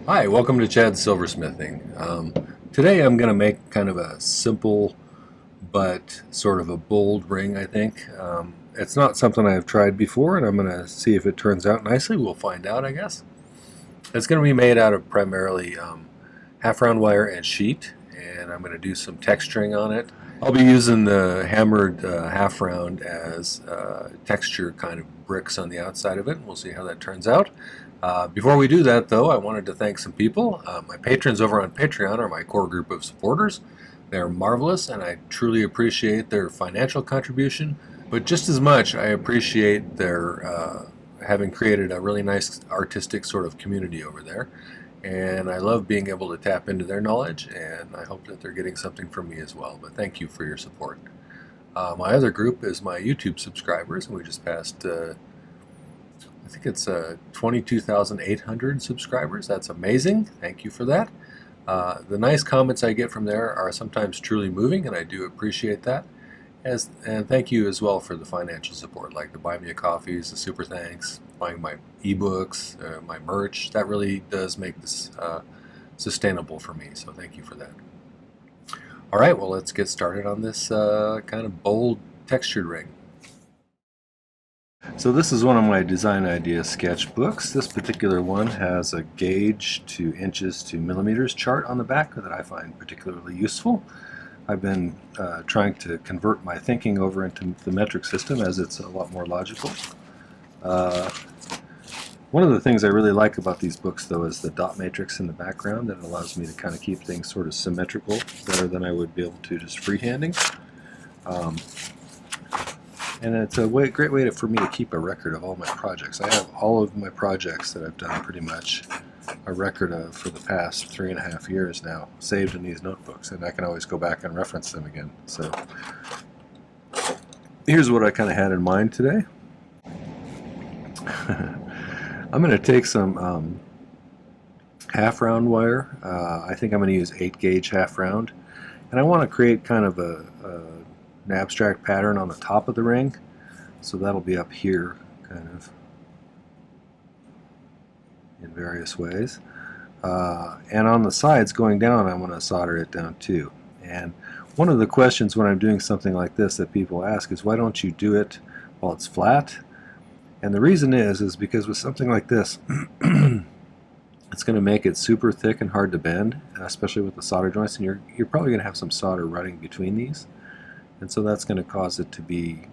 Hi, welcome to Chad's Silversmithing. Today I'm going to make kind of a simple but sort of a bold ring, I think. It's not something I've tried before, and I'm going to see if it turns out nicely. We'll find out, I guess. It's going to be made out of primarily half-round wire and sheet, and I'm going to do some texturing on it. I'll be using the hammered half-round as texture kind of bricks on the outside of it. We'll see how that turns out. Before we do that, though, I wanted to thank some people. My patrons over on Patreon are my core group of supporters. They're marvelous, and I truly appreciate their financial contribution. But just as much, I appreciate their having created a really nice artistic sort of community over there. And I love being able to tap into their knowledge, and I hope that they're getting something from me as well. But thank you for your support. My other group is my YouTube subscribers, and we just passed I think it's 22,800 subscribers. That's amazing. Thank you for that. The nice comments I get from there are sometimes truly moving, and I do appreciate that. And thank you as well for the financial support, like the buy me a coffees, the super thanks, buying my ebooks, my merch. That really does make this sustainable for me, so thank you for that. All right, well, let's get started on this kind of bold textured ring. So this is one of my design idea sketchbooks. This particular one has a gauge to inches to millimeters chart on the back that I find particularly useful. I've been trying to convert my thinking over into the metric system as it's a lot more logical. One of the things I really like about these books, though, is the dot matrix in the background that allows me to kind of keep things sort of symmetrical better than I would be able to just freehanding. And it's a great way for me to keep a record of all my projects. I have all of my projects that I've done pretty much a record of for the past 3.5 years now, saved in these notebooks, and I can always go back and reference them again. So here's what I kind of had in mind today. I'm going to take some half-round wire. I think I'm going to use 8-gauge half-round, and I want to create kind of an abstract pattern on the top of the ring, so that'll be up here kind of in various ways, and on the sides going down I want to solder it down too. And one of the questions when I'm doing something like this that people ask is, why don't you do it while it's flat? And the reason is because with something like this it's going to make it super thick and hard to bend, especially with the solder joints, and you're probably going to have some solder running between these. And so that's going to cause it to be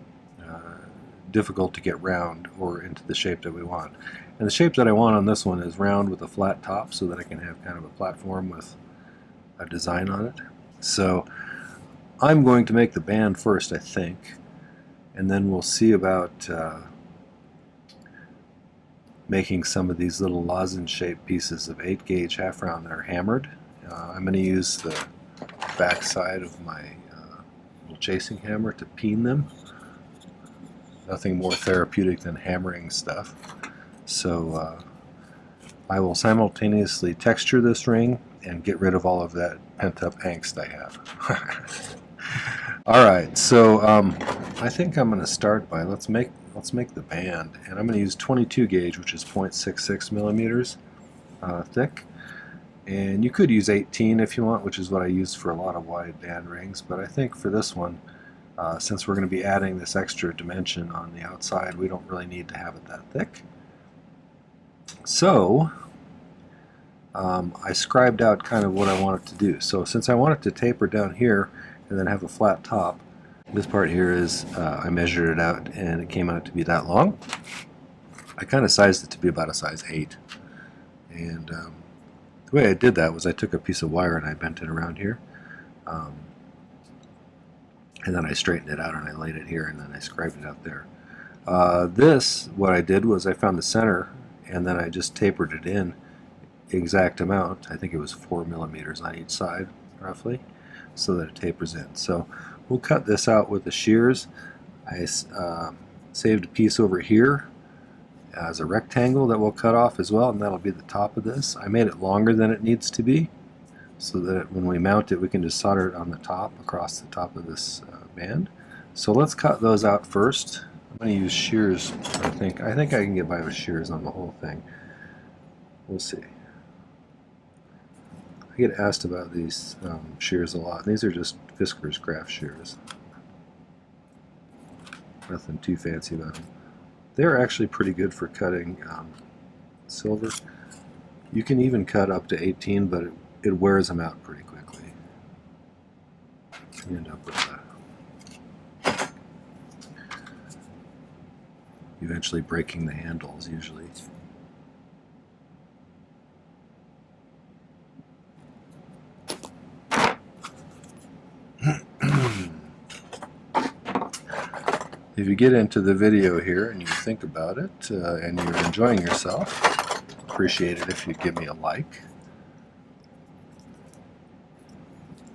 difficult to get round or into the shape that we want. And the shape that I want on this one is round with a flat top, so that I can have kind of a platform with a design on it. So I'm going to make the band first, I think, and then we'll see about making some of these little lozenge-shaped pieces of 8-gauge half-round that are hammered. I'm going to use the back side of my chasing hammer to peen them. Nothing more therapeutic than hammering stuff. So I will simultaneously texture this ring and get rid of all of that pent-up angst I have. Alright, so I think I'm going to start by let's make the band, and I'm going to use 22 gauge, which is 0.66 millimeters thick. And you could use 18 if you want, which is what I use for a lot of wide band rings, but I think for this one, since we're going to be adding this extra dimension on the outside, we don't really need to have it that thick. So I scribed out kind of what I want it to do. So since I want it to taper down here and then have a flat top, this part here is, I measured it out and it came out to be that long. I kind of sized it to be about a size 8. And the way I did that was I took a piece of wire and I bent it around here, and then I straightened it out and I laid it here, and then I scribed it out there. What I did was I found the center and then I just tapered it in exact amount. I think it was 4 millimeters on each side roughly, so that it tapers in. So we'll cut this out with the shears. I saved a piece over here as a rectangle that we'll cut off as well, and that'll be the top of this. I made it longer than it needs to be, so that when we mount it we can just solder it on the top, across the top of this band. So let's cut those out first. I'm going to use shears. I think I can get by with shears on the whole thing. We'll see. I get asked about these shears a lot. These are just Fisker's craft shears. Nothing too fancy about them. They're actually pretty good for cutting silver. You can even cut up to 18, but it wears them out pretty quickly. You end up with eventually breaking the handles usually. If you get into the video here and you think about it and you're enjoying yourself, appreciate it if you give me a like.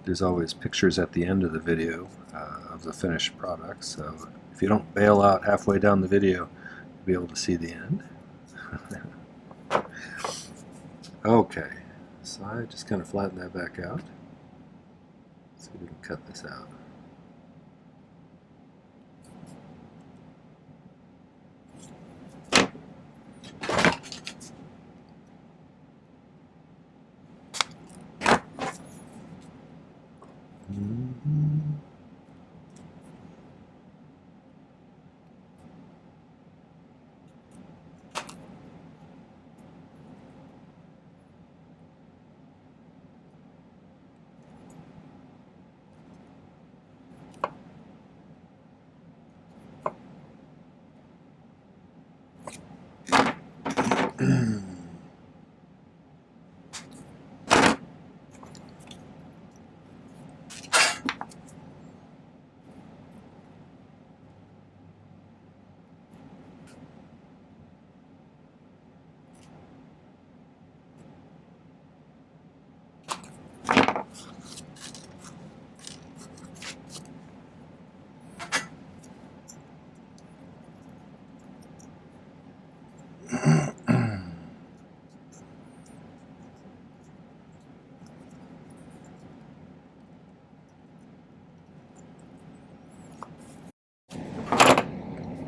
There's always pictures at the end of the video of the finished product, so if you don't bail out halfway down the video, you'll be able to see the end. Okay, so I just kind of flatten that back out. Let's see if we can cut this out.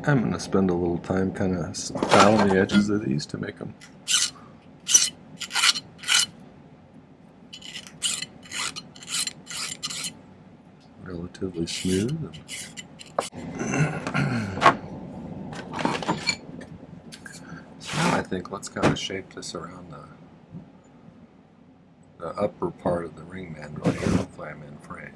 I'm going to spend a little time kind of filing the edges of these to make them relatively smooth. So now I think let's kind of shape this around the upper part of the ring mandrel here. Hopefully I'm in frame.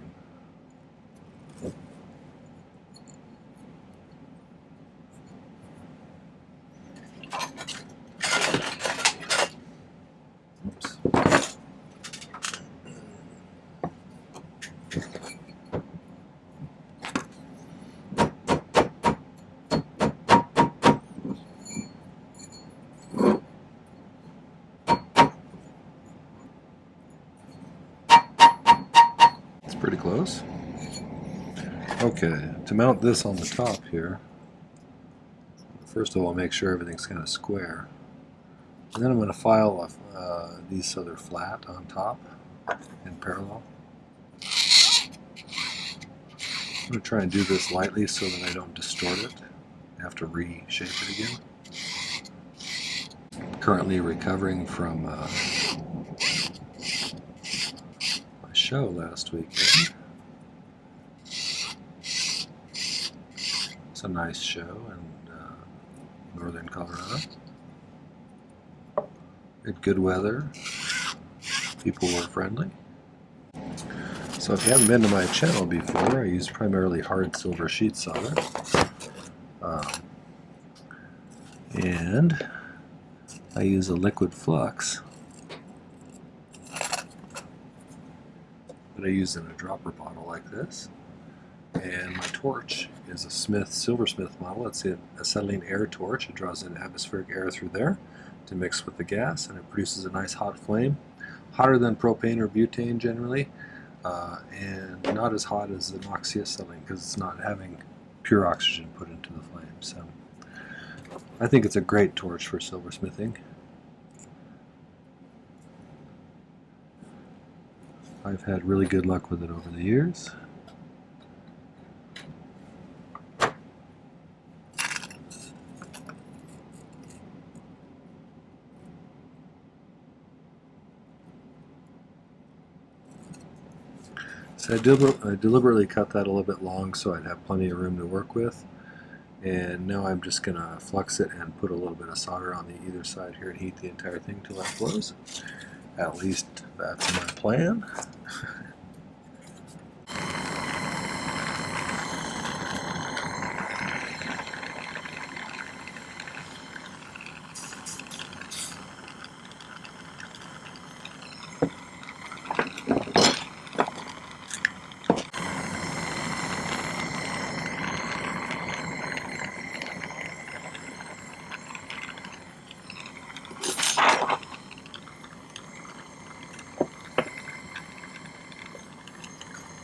Oops. It's pretty close. Okay, to mount this on the top here, first of all, make sure everything's kind of square. And then I'm going to file off these so they're flat on top in parallel. I'm going to try and do this lightly so that I don't distort it. I have to reshape it again. Currently recovering from my show last weekend. It's a nice show in northern Colorado. Had good weather. People were friendly. So if you haven't been to my channel before, I use primarily hard silver sheet solder. And I use a liquid flux that I use in a dropper bottle like this. And my torch is a Silversmith model. It's an acetylene air torch. It draws in atmospheric air through there to mix with the gas, and it produces a nice hot flame. Hotter than propane or butane generally, and not as hot as an oxyacetylene because it's not having pure oxygen put into the flame. So I think it's a great torch for silversmithing. I've had really good luck with it over the years. So I deliberately cut that a little bit long so I'd have plenty of room to work with. And now I'm just going to flux it and put a little bit of solder on the either side here and heat the entire thing till that flows. At least that's my plan.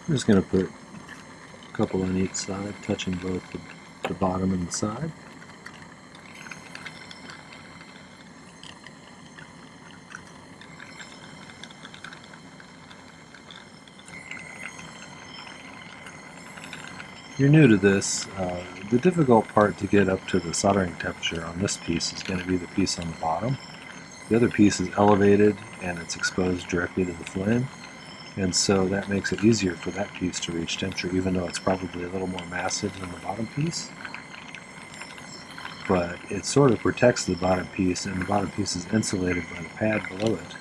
I'm just going to put a couple on each side, touching both the bottom and the side. If you're new to this, the difficult part to get up to the soldering temperature on this piece is going to be the piece on the bottom. The other piece is elevated and it's exposed directly to the flame, and so that makes it easier for that piece to reach temperature, even though it's probably a little more massive than the bottom piece. But it sort of protects the bottom piece, and the bottom piece is insulated by the pad below it.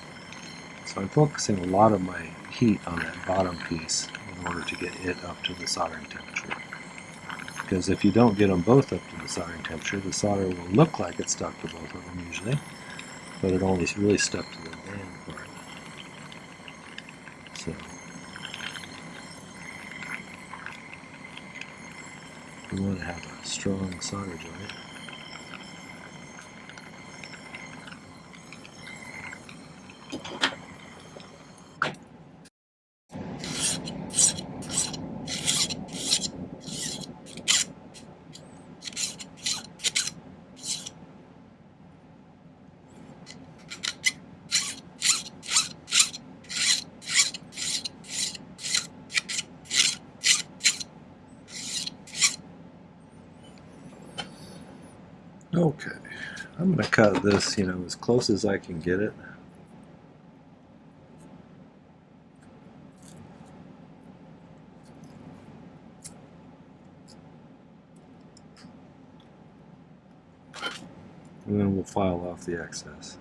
So I'm focusing a lot of my heat on that bottom piece in order to get it up to the soldering temperature. Because if you don't get them both up to the soldering temperature, the solder will look like it's stuck to both of them usually, but it only really stuck to the band part. So we want to have a strong solder joint. Okay, I'm going to cut this, as close as I can get it. And then we'll file off the excess.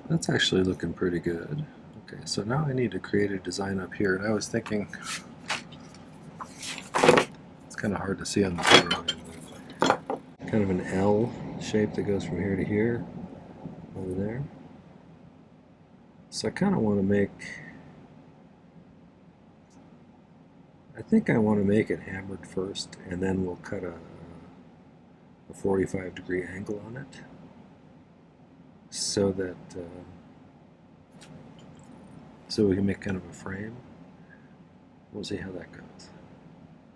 That's actually looking pretty good. Okay, so now I need to create a design up here, and I was thinking it's kind of hard to see on the photo. Kind of an L shape that goes from here to here, over there. So I kind of want to make, I think I want to make it hammered first, and then we'll cut a 45-degree angle on it, so that so we can make kind of a frame. We'll see how that goes.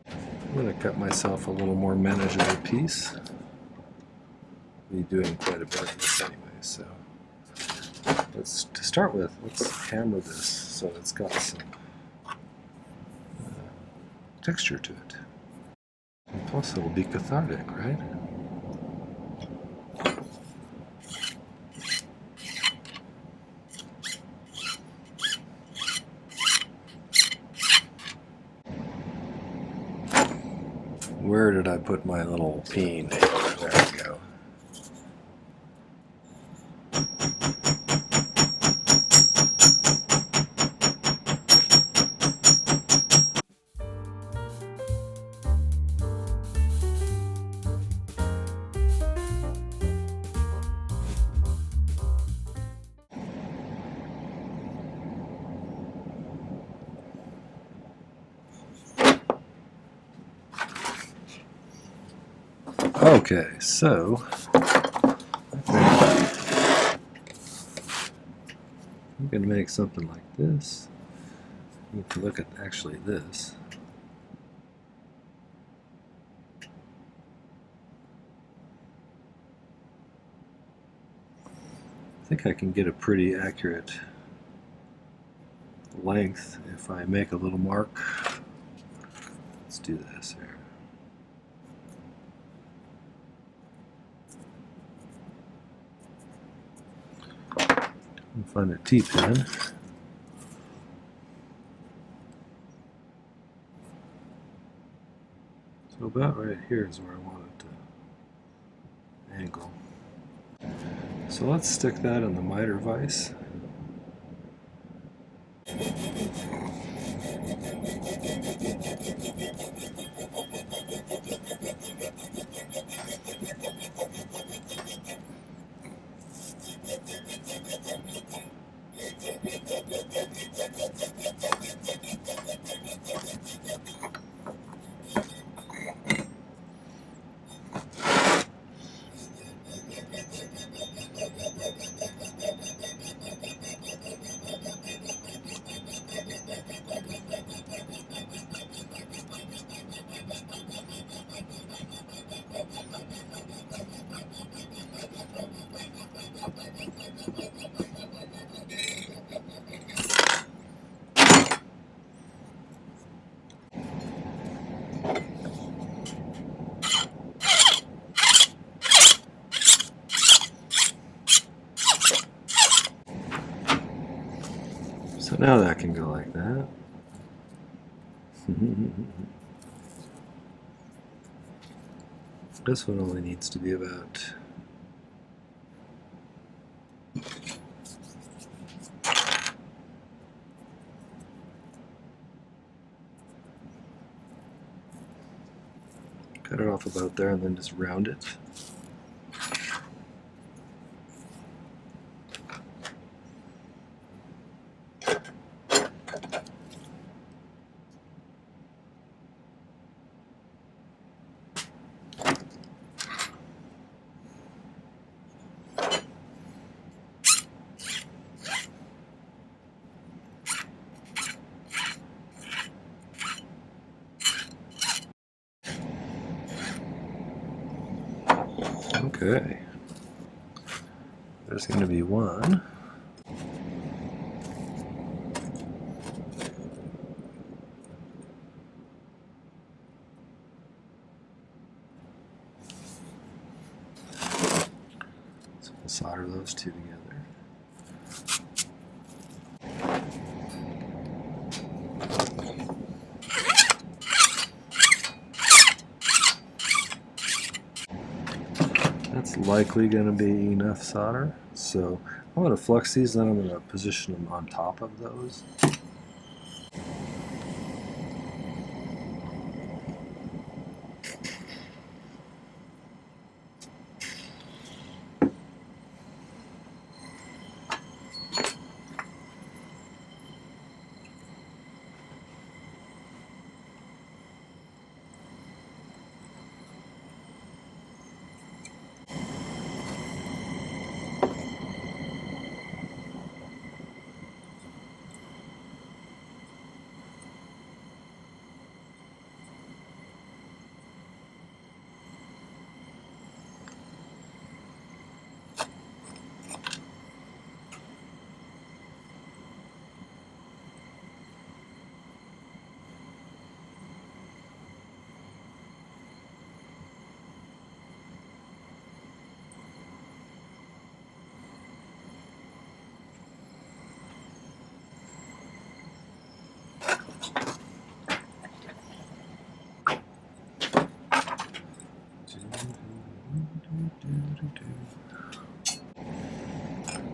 I'm going to cut myself a little more manageable piece. I'll be doing quite a bit of this anyway, so to start with, let's hammer this so it's got some texture to it. And plus it'll be cathartic, right? Where did I put my little peen? There we go. Okay, so I'm going to make something like this. You can look at actually this. I think I can get a pretty accurate length if I make a little mark. Let's do this here. Find a T-pin. So about right here is where I want it to angle. So let's stick that in the miter vise. So now that can go like that. This one only needs to be about cut it off about there and then just round it. Okay, there's going to be one. So we'll solder those two together. That's likely going to be enough solder. So I'm going to flux these, then I'm going to position them on top of those.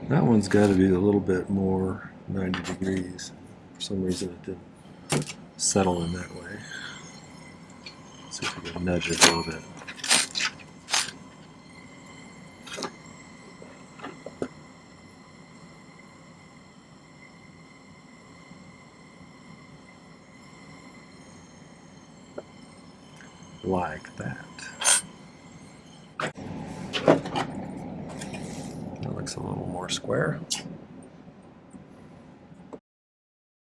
That one's got to be a little bit more 90 degrees. For some reason it didn't settle in that way. Let's see if we can nudge it a little bit. Like that. That looks a little more square.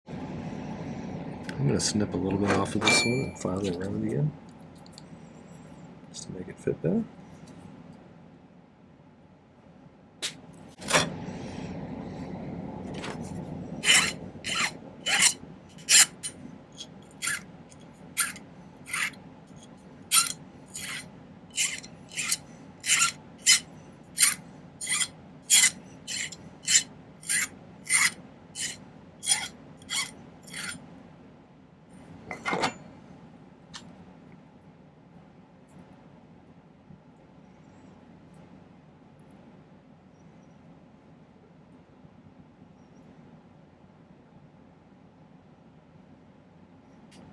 I'm going to snip a little bit off of this one and file it around again, just to make it fit better.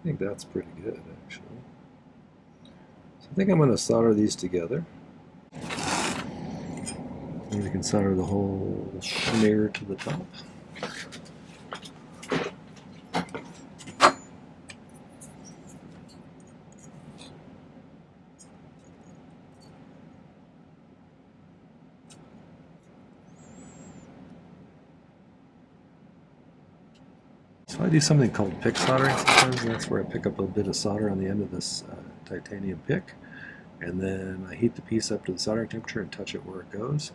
think that's pretty good, actually. So I think I'm going to solder these together. And we can solder the whole mirror to the top. So I do something called pick soldering sometimes, and that's where I pick up a bit of solder on the end of this titanium pick, and then I heat the piece up to the soldering temperature and touch it where it goes.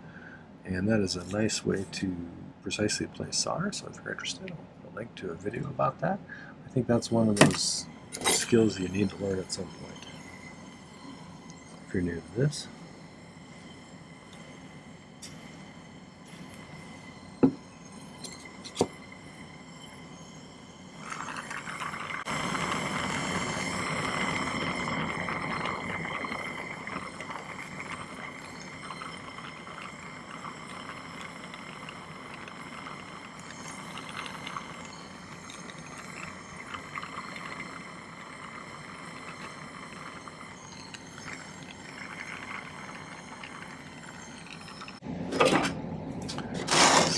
And that is a nice way to precisely place solder, so if you're interested, I'll link to a video about that. I think that's one of those skills you need to learn at some point if you're new to this.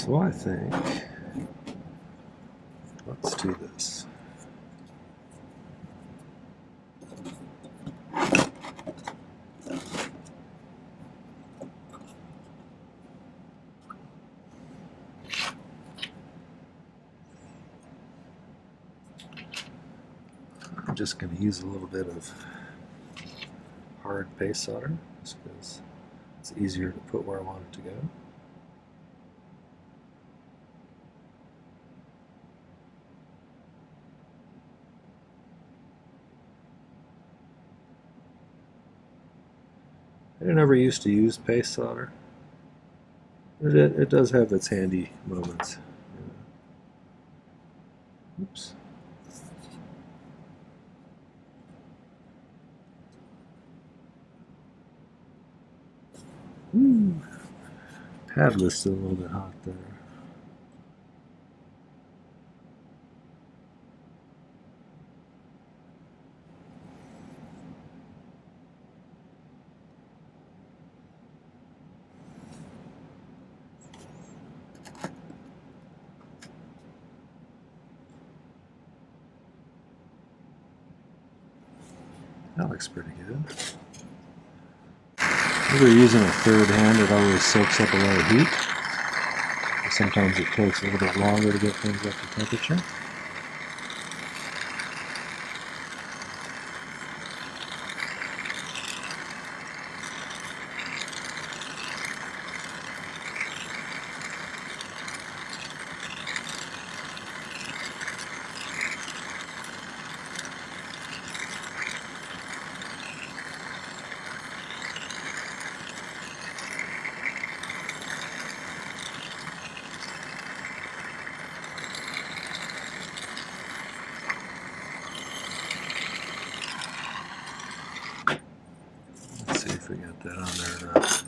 So I think, let's do this. I'm just going to use a little bit of hard paste solder just because it's easier to put where I want it to go. I never used to use paste solder, but it does have its handy moments. Oops. Pad was still a little bit hot there. That looks pretty good. If you're using a third hand, it always soaks up a lot of heat. Sometimes it takes a little bit longer to get things up to temperature. Let's see if we got that on there or not.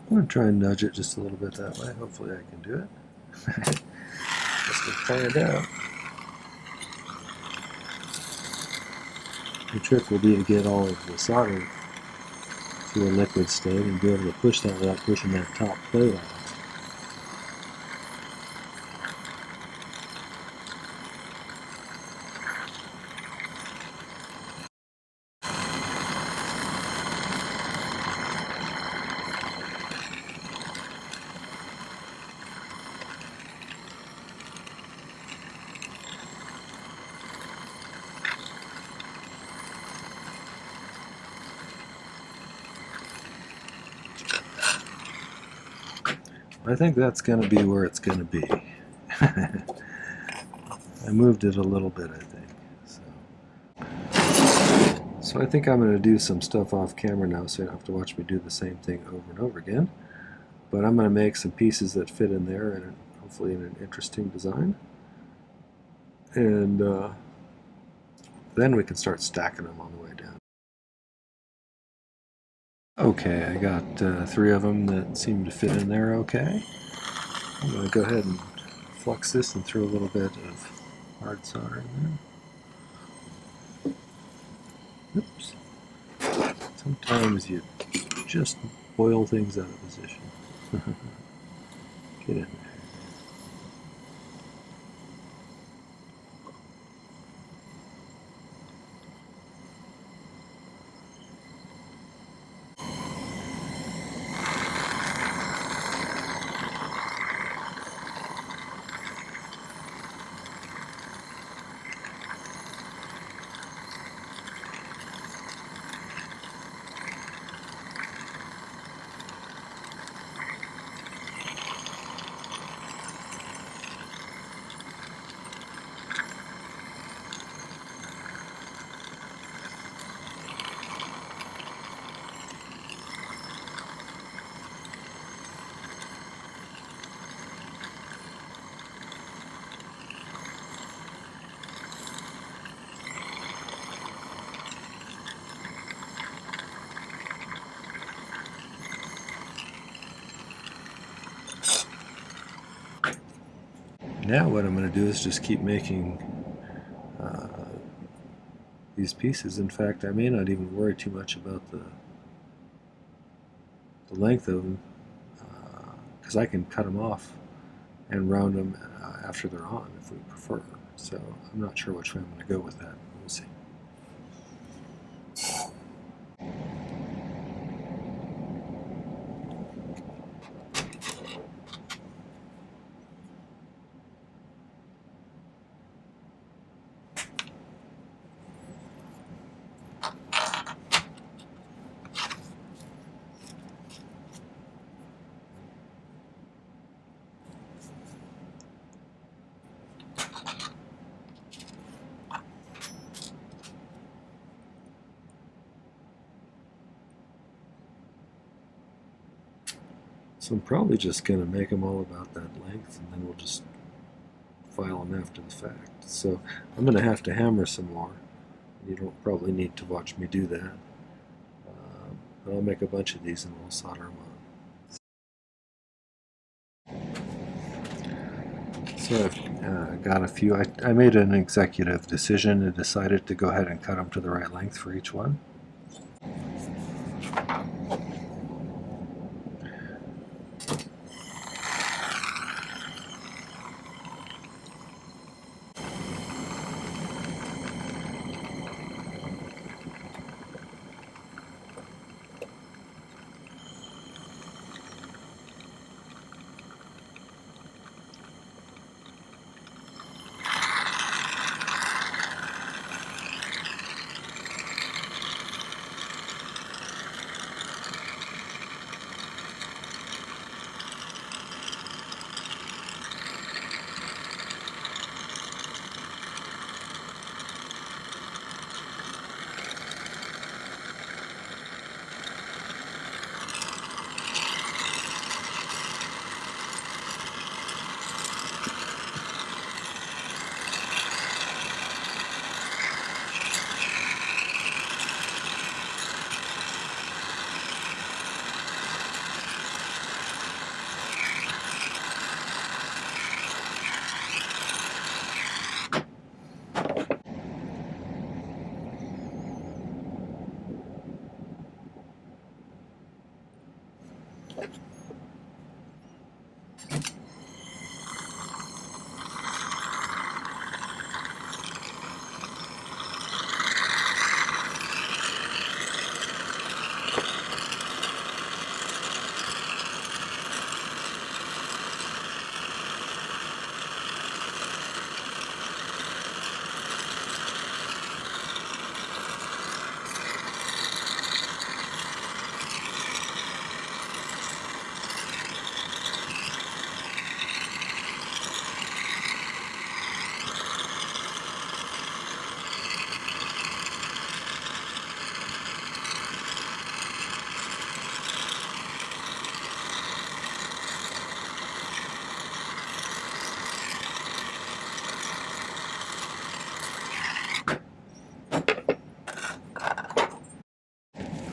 I'm going to try and nudge it just a little bit that way. Hopefully I can do it. Just to find out. The trick will be to get all of the solder to a liquid state and be able to push that without pushing that top plate out. I think that's going to be where it's going to be. I moved it a little bit, I think. So I think I'm going to do some stuff off camera now so you don't have to watch me do the same thing over and over again. But I'm going to make some pieces that fit in there and hopefully in an interesting design. And then we can start stacking them on the way down. Okay, I got 3 of them that seem to fit in there okay. I'm going to go ahead and flux this and throw a little bit of hard solder in there. Oops. Sometimes you just boil things out of position. Get in there. Now what I'm going to do is just keep making these pieces. In fact, I may not even worry too much about the length of them, because I can cut them off and round them after they're on if we prefer. So I'm not sure which way I'm going to go with that. We'll see. So I'm probably just going to make them all about that length, and then we'll just file them after the fact. So I'm going to have to hammer some more. You don't probably need to watch me do that. But I'll make a bunch of these and we'll solder them on. So I've got a few. I made an executive decision and decided to go ahead and cut them to the right length for each one.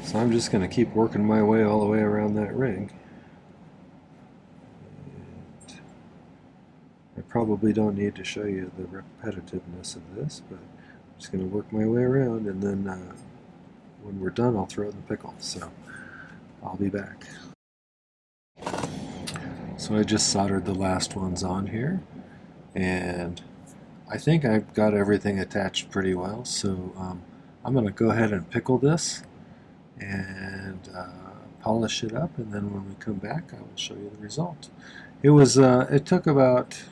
So I'm just going to keep working my way all the way around that ring. probably don't need to show you the repetitiveness of this, but I'm just going to work my way around, and then when we're done I'll throw it in the pickle. So I'll be back. So I just soldered the last ones on here, and I think I've got everything attached pretty well, so I'm going to go ahead and pickle this and polish it up, and then when we come back I will show you the result. It took about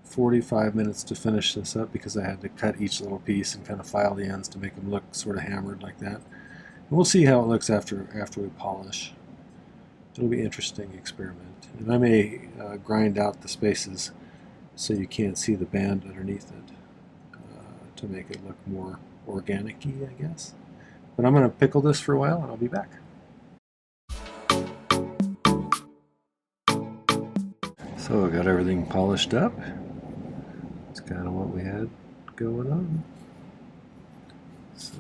45 minutes to finish this up because I had to cut each little piece and kind of file the ends to make them look sort of hammered like that. And we'll see how it looks after we polish. It'll be an interesting experiment. And I may grind out the spaces so you can't see the band underneath it to make it look more organic-y, I guess. But I'm going to pickle this for a while and I'll be back. So I got everything polished up. That's kind of what we had going on. So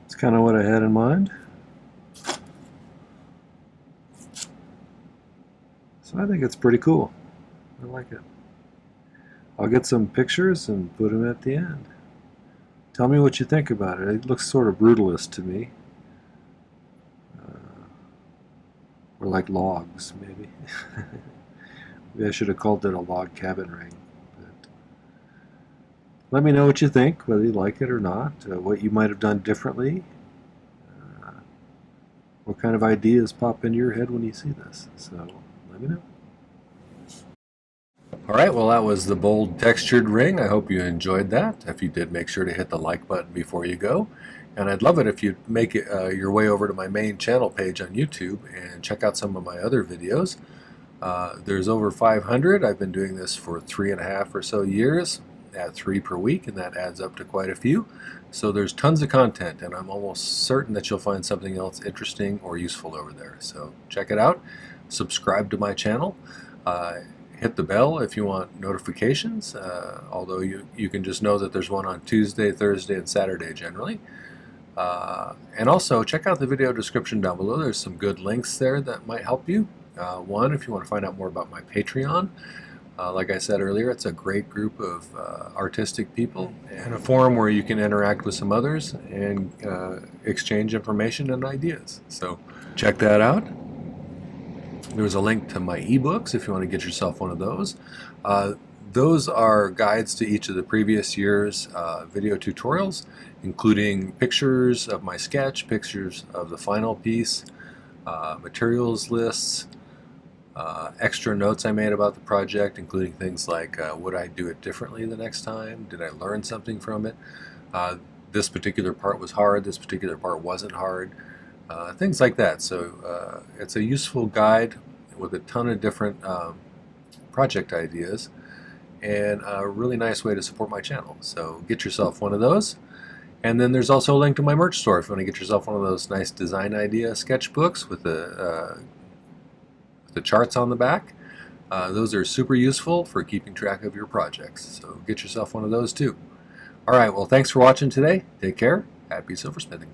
it's kind of what I had in mind. So I think it's pretty cool. I like it. I'll get some pictures and put them at the end. Tell me what you think about it. It looks sort of brutalist to me. Or like logs, maybe. Maybe I should have called it a log cabin ring. But let me know what you think, whether you like it or not, what you might have done differently. What kind of ideas pop into your head when you see this. So let me know. Alright, well that was the bold textured ring. I hope you enjoyed that. If you did, make sure to hit the like button before you go. And I'd love it if you'd make it your way over to my main channel page on YouTube and check out some of my other videos. There's over 500. I've been doing this for 3.5 or so years, at 3 per week, and that adds up to quite a few. So there's tons of content, and I'm almost certain that you'll find something else interesting or useful over there. So check it out. Subscribe to my channel. Hit the bell if you want notifications, although you can just know that there's one on Tuesday, Thursday, and Saturday generally. And also check out the video description down below. There's some good links there that might help you. One, if you want to find out more about my Patreon. Like I said earlier, it's a great group of artistic people and a forum where you can interact with some others and exchange information and ideas. So check that out. There's a link to my ebooks if you want to get yourself one of those. Those are guides to each of the previous year's video tutorials, including pictures of my sketch, pictures of the final piece, materials lists, extra notes I made about the project, including things like would I do it differently the next time? Did I learn something from it? This particular part was hard, this particular part wasn't hard. Things like that. So it's a useful guide with a ton of different project ideas and a really nice way to support my channel. So get yourself one of those. And then there's also a link to my merch store if you want to get yourself one of those nice design idea sketchbooks with the charts on the back. Those are super useful for keeping track of your projects. So get yourself one of those too. Alright, well thanks for watching today. Take care. Happy silversmithing.